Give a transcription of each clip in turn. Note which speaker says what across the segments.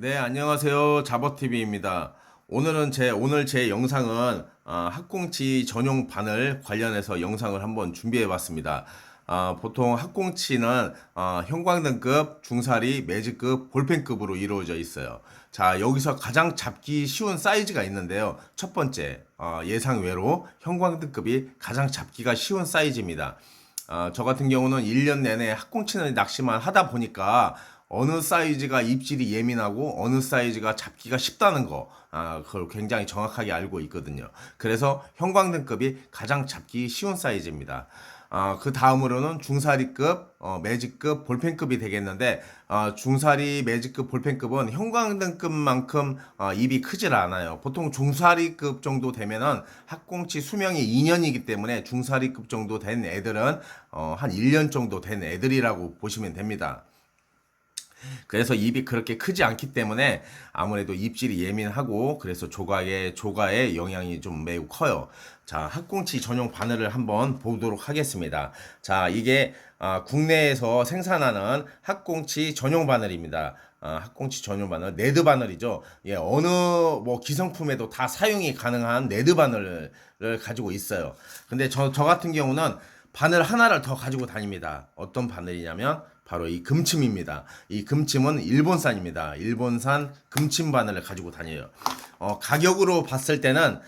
Speaker 1: 네, 안녕하세요. 잡어TV입니다. 오늘 제 영상은 학꽁치 전용 바늘 관련해서 영상을 한번 준비해 봤습니다. 보통 학꽁치는 형광등급, 중사리, 매직급, 볼펜급으로 이루어져 있어요. 자, 여기서 가장 잡기 쉬운 사이즈가 있는데요. 첫 번째, 예상외로 형광등급이 가장 잡기가 쉬운 사이즈입니다. 저 같은 경우는 1년 내내 학꽁치는 낚시만 하다 보니까 어느 사이즈가 입질이 예민하고 어느 사이즈가 잡기가 쉽다는 거, 그걸 굉장히 정확하게 알고 있거든요. 그래서 형광등급이 가장 잡기 쉬운 사이즈입니다. 그 다음으로는 중사리급, 매직급, 볼펜급이 되겠는데, 중사리, 매직급, 볼펜급은 형광등급만큼 입이 크질 않아요. 보통 중사리급 정도 되면은 학꽁치 수명이 2년이기 때문에 중사리급 정도 된 애들은 한 1년 정도 된 애들이라고 보시면 됩니다. 그래서 입이 그렇게 크지 않기 때문에 아무래도 입질이 예민하고 그래서 조가에 영향이 좀 매우 커요. 자, 학꽁치 전용 바늘을 한번 보도록 하겠습니다. 자, 이게 국내에서 생산하는 학꽁치 전용 바늘입니다. 학꽁치 전용 바늘, 네드 바늘이죠. 예, 어느 뭐 기성품에도 다 사용이 가능한 네드 바늘을 가지고 있어요. 근데 저 같은 경우는 바늘 하나를 더 가지고 다닙니다. 어떤 바늘이냐면 바로 이 금침입니다. 이 금침은 일본산입니다. 일본산 금침 바늘을 가지고 다녀요. 가격으로 봤을 때는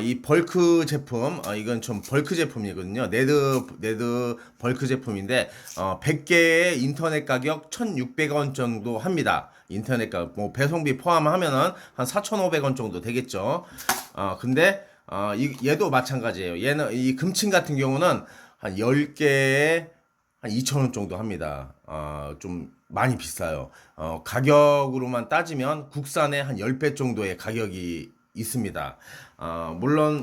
Speaker 1: 이 벌크 제품, 이건 좀 벌크 제품이거든요. 네드 벌크 제품인데 100개의 인터넷 가격 1,600원 정도 합니다. 인터넷 가격 뭐 배송비 포함하면은 한 4,500원 정도 되겠죠. 근데 얘도 마찬가지예요. 얘는 이 금침 같은 경우는 한 10개에 한 2,000원 정도 합니다. 좀 많이 비싸요. 가격으로만 따지면 국산의 한 10배 정도의 가격이 있습니다. 물론,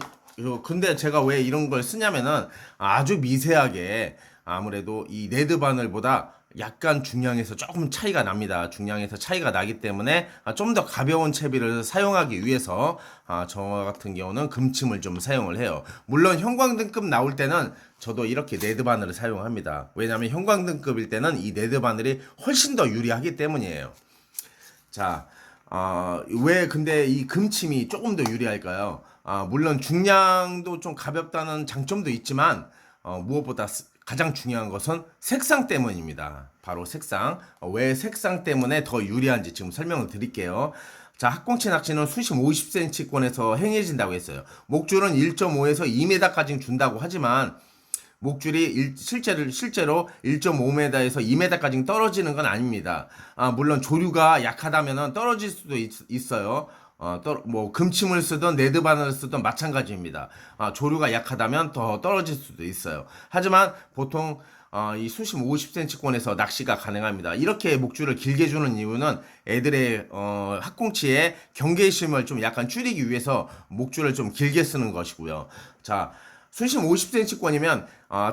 Speaker 1: 근데 제가 왜 이런 걸 쓰냐면은 아주 미세하게 아무래도 이 레드 바늘보다 약간 중량에서 조금 차이가 납니다. 중량에서 차이가 나기 때문에 좀 더 가벼운 채비를 사용하기 위해서 저 같은 경우는 금침을 좀 사용을 해요. 물론 형광등급 나올 때는 저도 이렇게 네드 바늘을 사용합니다. 왜냐하면 형광등급일 때는 이 네드 바늘이 훨씬 더 유리하기 때문이에요. 자, 왜 근데 이 금침이 조금 더 유리할까요? 물론 중량도 좀 가볍다는 장점도 있지만 무엇보다 가장 중요한 것은 색상 때문입니다. 바로 색상. 왜 색상 때문에 더 유리한지 지금 설명을 드릴게요. 자, 학꽁치 낚시는 수심 50cm권에서 행해진다고 했어요. 목줄은 1.5에서 2m까지 준다고 하지만 목줄이 실제로 1.5m에서 2m까지 떨어지는 건 아닙니다. 물론 조류가 약하다면 떨어질 수도 있어요. 뭐 금침을 쓰든 네드바늘을 쓰든 마찬가지입니다. 조류가 약하다면 더 떨어질 수도 있어요. 하지만 보통 이 수심 50cm권에서 낚시가 가능합니다. 이렇게 목줄을 길게 주는 이유는 애들의 학꽁치의 경계심을 좀 약간 줄이기 위해서 목줄을 좀 길게 쓰는 것이고요. 자, 수심 50cm권이면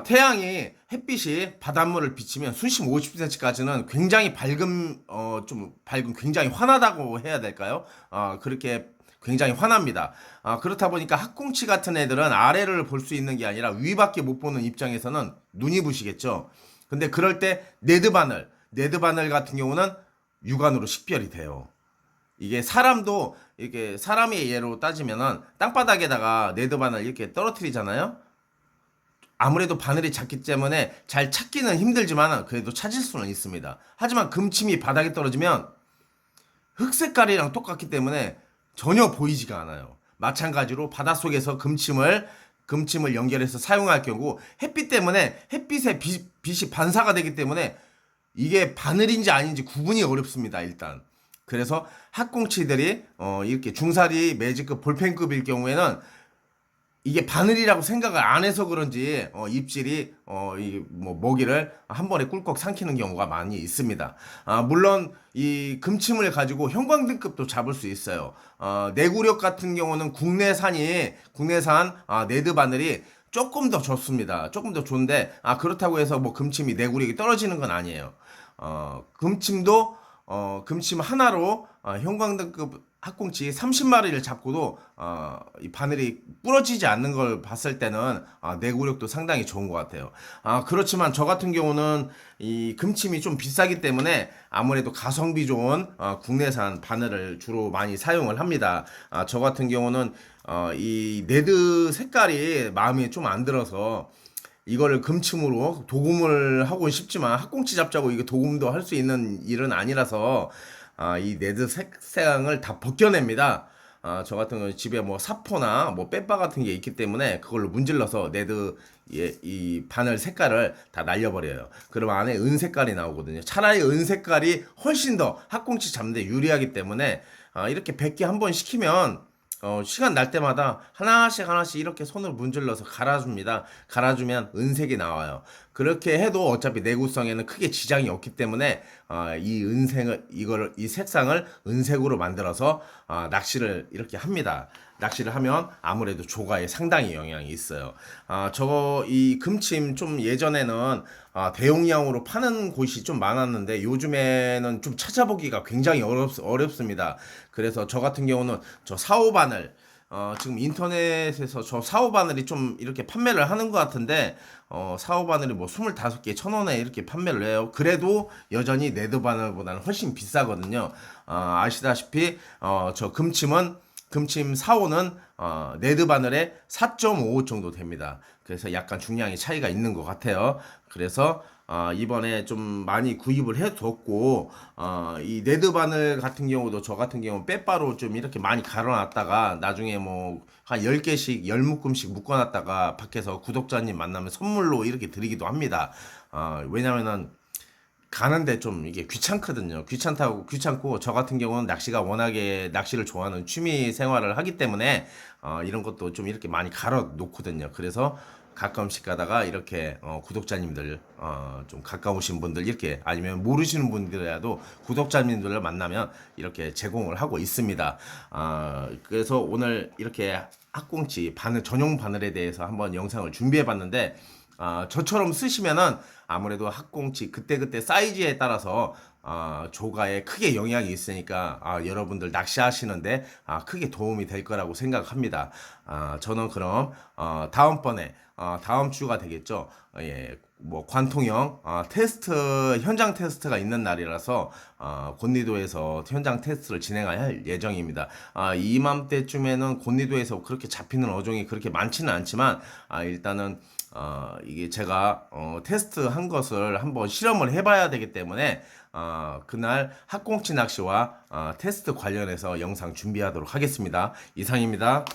Speaker 1: 태양이 햇빛이 바닷물을 비치면 수심 50cm까지는 굉장히 좀 밝은 굉장히 환하다고 해야 될까요? 그렇게 굉장히 환합니다. 그렇다 보니까 학꽁치 같은 애들은 아래를 볼 수 있는 게 아니라 위밖에 못 보는 입장에서는 눈이 부시겠죠. 근데 그럴 때 네드바늘 같은 경우는 육안으로 식별이 돼요. 이게 사람도 이렇게 사람의 예로 따지면은 땅바닥에다가 네드바늘 이렇게 떨어뜨리잖아요. 아무래도 바늘이 작기 때문에 잘 찾기는 힘들지만 그래도 찾을 수는 있습니다. 하지만 금침이 바닥에 떨어지면 흙 색깔이랑 똑같기 때문에 전혀 보이지가 않아요. 마찬가지로 바닷속에서 금침을 연결해서 사용할 경우 햇빛 때문에 햇빛에 빛이 반사가 되기 때문에 이게 바늘인지 아닌지 구분이 어렵습니다. 일단. 그래서 학꽁치들이 이렇게 중사리 매직급 볼펜급일 경우에는 이게 바늘이라고 생각을 안 해서 그런지 입질이 이뭐 먹이를 한 번에 꿀꺽 삼키는 경우가 많이 있습니다. 물론 이 금침을 가지고 형광등급도 잡을 수 있어요. 내구력 같은 경우는 국내산 네드 바늘이 조금 더 좋습니다. 조금 더 좋은데 그렇다고 해서 뭐 금침이 내구력이 떨어지는 건 아니에요. 금침도 금침 하나로 형광등급 학꽁치 30마리를 잡고도 이 바늘이 부러지지 않는 걸 봤을 때는 내구력도 상당히 좋은 것 같아요. 그렇지만 저 같은 경우는 이 금침이 좀 비싸기 때문에 아무래도 가성비 좋은 국내산 바늘을 주로 많이 사용을 합니다. 저 같은 경우는 이 네드 색깔이 마음에 좀 안 들어서 이거를 금침으로 도금을 하고 싶지만 학꽁치 잡자고 이게 도금도 할 수 있는 일은 아니라서 이 네드 색상을 다 벗겨냅니다. 저 같은 경우 집에 뭐 사포나 뭐 빼빠 같은 게 있기 때문에 그걸로 문질러서 네드 이 바늘 색깔을 다 날려버려요. 그러면 안에 은 색깔이 나오거든요. 차라리 은 색깔이 훨씬 더 학꽁치 잡는데 유리하기 때문에 이렇게 100개 한 번 시키면 시간 날 때마다 하나씩 하나씩 이렇게 손을 문질러서 갈아줍니다. 갈아주면 은색이 나와요. 그렇게 해도 어차피 내구성에는 크게 지장이 없기 때문에 이 은색을 이 색상을 은색으로 만들어서 낚시를 이렇게 합니다. 낚시를 하면 아무래도 조가에 상당히 영향이 있어요. 저거 이 금침 좀 예전에는 대용량으로 파는 곳이 좀 많았는데 요즘에는 좀 찾아보기가 굉장히 어렵습니다. 그래서 저 같은 경우는 저 사오바늘 지금 인터넷에서 저 사오바늘이 좀 이렇게 판매를 하는 것 같은데 사오바늘이 뭐 25개 1,000원에 이렇게 판매를 해요. 그래도 여전히 네드바늘보다는 훨씬 비싸거든요. 아시다시피 저 금침 4호는 네드 바늘에 4.55 정도 됩니다. 그래서 약간 중량의 차이가 있는 것 같아요. 그래서 이번에 좀 많이 구입을 해뒀고 이 네드 바늘 같은 경우도 저 같은 경우 빼바로 좀 이렇게 많이 갈아놨다가 나중에 뭐 한 10개씩 10묶음씩 묶어놨다가 밖에서 구독자님 만나면 선물로 이렇게 드리기도 합니다. 왜냐면은 가는데 좀 이게 귀찮거든요. 귀찮고 저 같은 경우는 낚시가 워낙에 낚시를 좋아하는 취미 생활을 하기 때문에 이런 것도 좀 이렇게 많이 갈아 놓거든요. 그래서 가끔씩 가다가 이렇게 구독자님들 좀 가까우신 분들 이렇게 아니면 모르시는 분들이라도 구독자님들을 만나면 이렇게 제공을 하고 있습니다. 그래서 오늘 이렇게 학꽁치 바늘 전용 바늘에 대해서 한번 영상을 준비해 봤는데 저처럼 쓰시면은 아무래도 학꽁치 그때그때 사이즈에 따라서 조가에 크게 영향이 있으니까 여러분들 낚시하시는데 크게 도움이 될 거라고 생각합니다. 저는 그럼 다음번에 다음 주가 되겠죠. 예, 뭐 관통형 테스트 현장 테스트가 있는 날이라서 곤리도에서 현장 테스트를 진행할 예정입니다. 이맘때쯤에는 곤리도에서 그렇게 잡히는 어종이 그렇게 많지는 않지만 일단은 이게 제가 테스트 한 것을 한번 실험을 해봐야 되기 때문에 그날 학꽁치 낚시와 테스트 관련해서 영상 준비하도록 하겠습니다. 이상입니다.